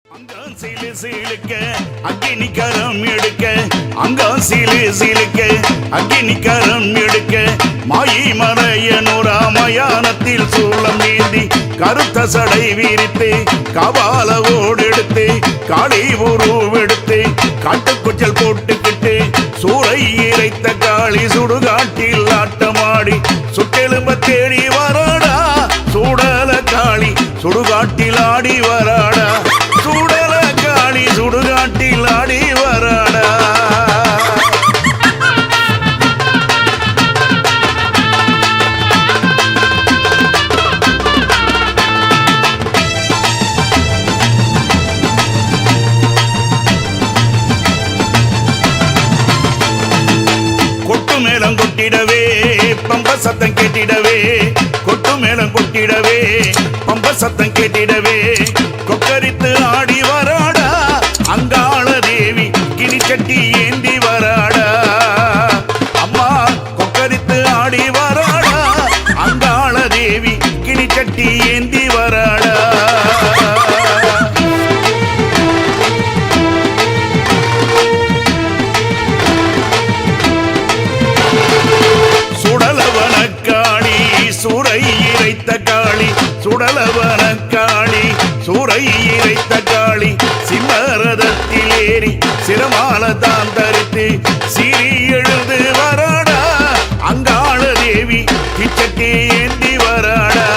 அங்கம் சீலு சீலுக்க அக்கினி கரம் எடுக்க அங்கம் சீலு சீலுக்க அக்கினி கரம் எடுக்க மாயி மறையனூரா மயானத்தில் சூளம் நீந்தி கருத்த சடை விரித்து கபால ஓடெடுத்து காளி உருவெடுத்து காட்டுக்குச்சல் போட்டுக்கிட்டு சூறை இறைத்த காளி சுடுகாட்டில் ஆட்டமாடி சுட்டெலும்ப தேடி வராடா சூடல காளி சுடுகாட்டில் ஆடி வராடா சூடல காளி சுடுகாட்டில் ஆடி வராடா கொட்டு மேளம் கொட்டிடவே பம்ப சத்தம் கேட்டிடவே கொட்டு மேளம் கொட்டிடவே பம்ப சத்தம் கேட்டிடவே கொக்கரித்து ஆடி வராடா அங்காள தேவி கிணிச்சட்டி ஏந்தி வராடா அம்மா கொக்கரித்து ஆடி வராடா அங்காள தேவி கிணிச்சட்டி ஏந்தி வராடா சுடலவன காளி சூறை இறைத்த காளி சுடலவன காளி சூறை இறைத்த காளி சிம்மரதத்தில் ஏறி சிரமால தான் தரித்து சீறி எழுந்து வராடா அங்காள தேவி கிச்சட்டி ஏந்தி வராடா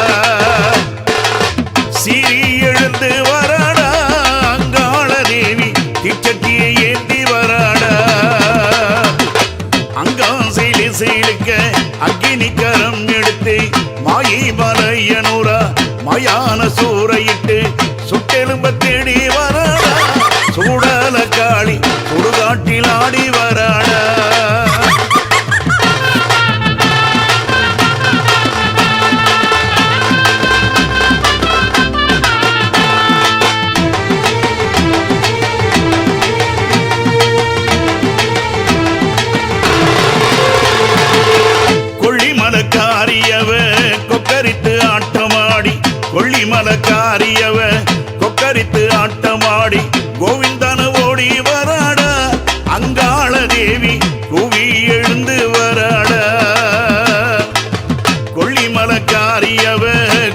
சீறி எழுந்து வராடா அங்காள தேவி கிச்சட்டியை ஏந்தி வராடா அங்கம் சீலு சீலுக்க அக்கினி கரம் எடுத்து மாயி மலையனூரா மயான சூறையிட்டு சுட்டெலும்ப தேடி வராடா சூடல காளி சுடுகாட்டில் ஆடி வராடா கொள்ளிமலக்காரியவ கொக்கரித்து ஆட்டமாடி கொள்ளிமலக்காரியவ கொக்கரித்து ஆட்டமாடி கோவிந்தன ஓடி வராடா அங்காள தேவி கூவி எழுந்து வராடா கொள்ளிமலக்காரியவ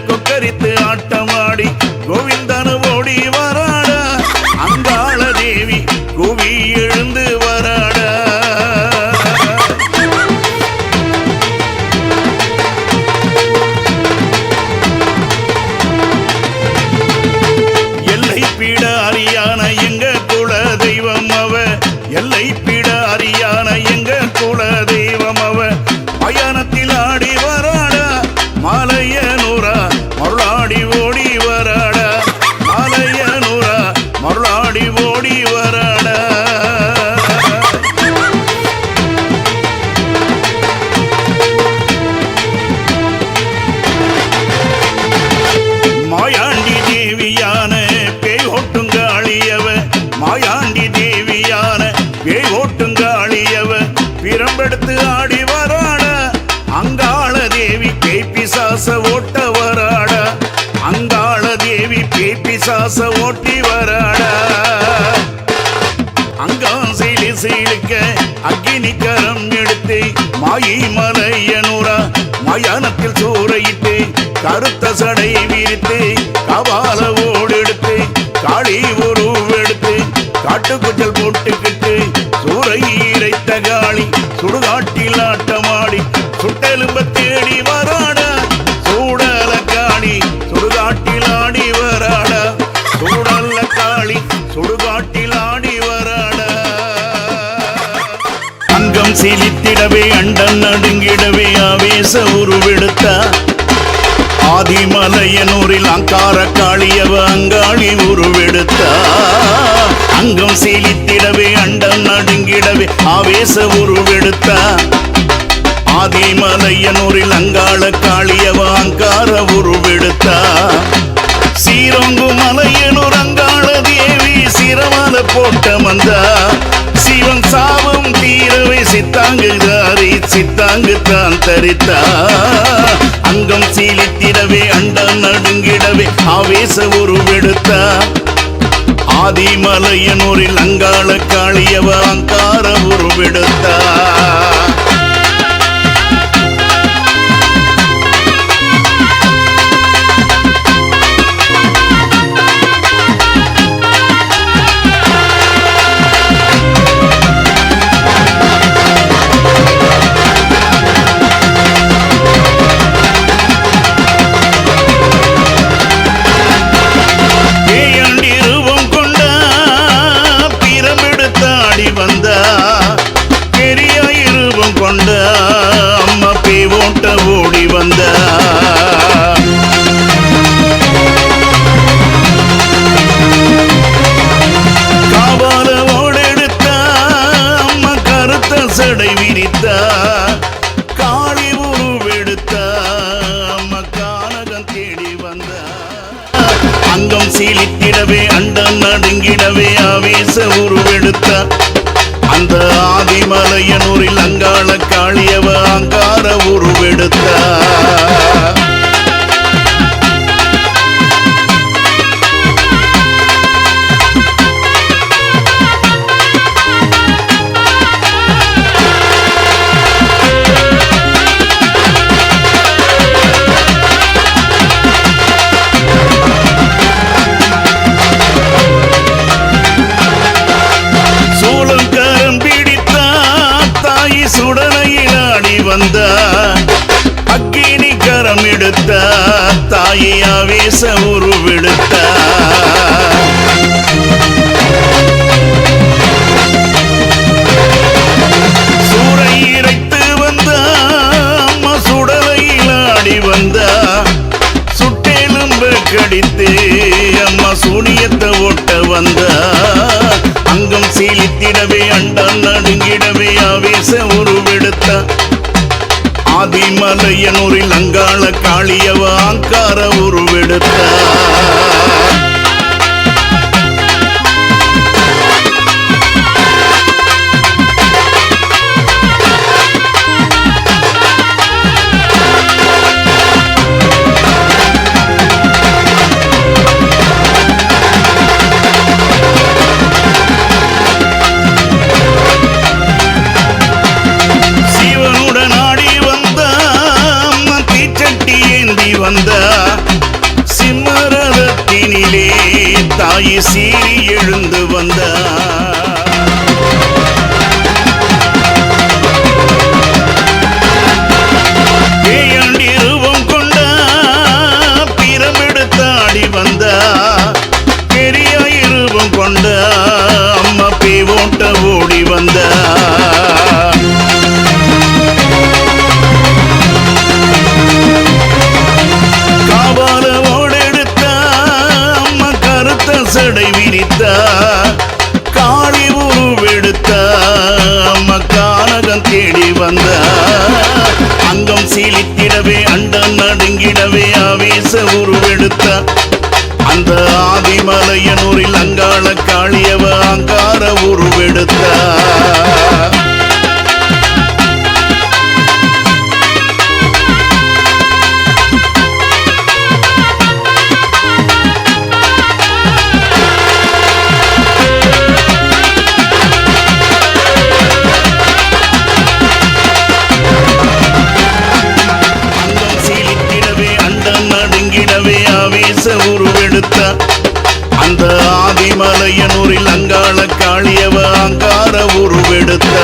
கொக்கரித்து ஆட்டமாடி கோவிந்தன ஓடி வராடா அங்காள தேவி கூவி எழுந்து வராடா பிடாரியான எங்க குல தெய்வம் அவ எல்லை பிடாரியான எங்க குல தெய்வம் அவ மயானத்தில் ஆடி வராடா மாலையனூரா மருளாடி ஓடி வராடா மாலையனூரா மருளாடி ஓடி வராடா மாயாண்டி தேவியான மாயாண்டி தேவியான பேய் ஓட்டுங்காளியவ பிரம்பெடுத்து ஆடி வராடா அங்காள தேவி பேய் பிசாச ஓட்ட வராடா அங்காள தேவி பேய் பிசாச ஓட்டி வராடா அங்கம் சீலு சீலுக்க அக்கினி கரம் எடுத்து மாயி மலையனூரா மயானத்தில் சூறையிட்டு கருத்த சடை விரித்து கபால ஓடெடுத்து காளி உருவெடுத்து காட்டுக்குச்சல் போட்டுக்கிட்டு சூறை இறைத்த காளி சுடுகாட்டில் ஆட்டமாடி சுட்டெலும்ப தேடி வராடா சூடல காளி சுடுகாட்டில் ஆடி வராடா சூடல்ல காளி சுடுகாட்டில் ஆடி வராடா அங்கம் சீலித்திடவே அண்டம் நடுங்கிடவே ஆவேச உருவெடுத்தா ஆதிமலையனூரில் அங்கார காளியவ அங்காளி உருவெடுத்தா அங்கம் சீலித்திடவே அண்டம் நடுங்கிடவே ஆவேச உருவெடுத்தா ஆதிமலையனூரில் அங்காள காளியவ அங்கார உருவெடுத்தா சீரொங்கு மலையனூர் அங்காள தேவி சிரமல போட்ட மந்தா சிவன் சாபம் தீரவே சித்தாங்கு தாரி சித்தாங்கு தான் தரித்தா அங்கம் சீலித்திடவே அண்டம் நடுங்கிடவே ஆவேச உருவெடுத்தா ஆதிமலையனூரில் அங்காள காளியவ அங்கார உருவெடுத்தா ஓடி வந்த காவால ஓடெடுத்த அம்மா கருத்த சடை விரித்த காளி உருவெடுத்த அம்மா கானகம் தேடி வந்த அங்கம் சீலித்திடவே அண்டம் நடுங்கிடவே ஆவேச உருவெடுத்த அந்த ஆதிமலையனூரில் அங்காள காளியவ அங்கார உருவெடுத்தா வந்த அக்கினி கரம் எடுத்த தாயை ஆவேச உருவெடுத்த சூறை இறைத்து வந்த அம்மா சுடலையில் ஆடி வந்த சுட்டெலும்பு கடித்து அம்மா சூனியத்தை ஓட்ட வந்த அங்கம் சீலித்திடவே அண்டம் நடுங்கிடவே ஆவேச உருவெடுத்த ஆதிமலையனூரில் அங்காள காளியவ அங்கார உருவெடுத்த வந்த சிம்மரத்தினிலே தாய் சீறி எழுந்து வந்த பேயண்டிருவம் கொண்ட பிரமெடுத்தாடி வந்த பெரிய இருவம் கொண்ட அம்மா பேவோட்ட ஓடி வந்த சடை விரித்த காளி உருவெடுத்த கானகம் தேடி வந்த அங்கம் சீலித்திடவே அண்டம் நடுங்கிடவே ஆவேச உருவெடுத்த அந்த ஆதிமலையனூரில் அங்காள காளியவ அங்கார உருவெடுத்த உருவெடுத்த அந்த ஆதிமலையனூரில் அங்காள காளியவ அங்கார உருவெடுத்த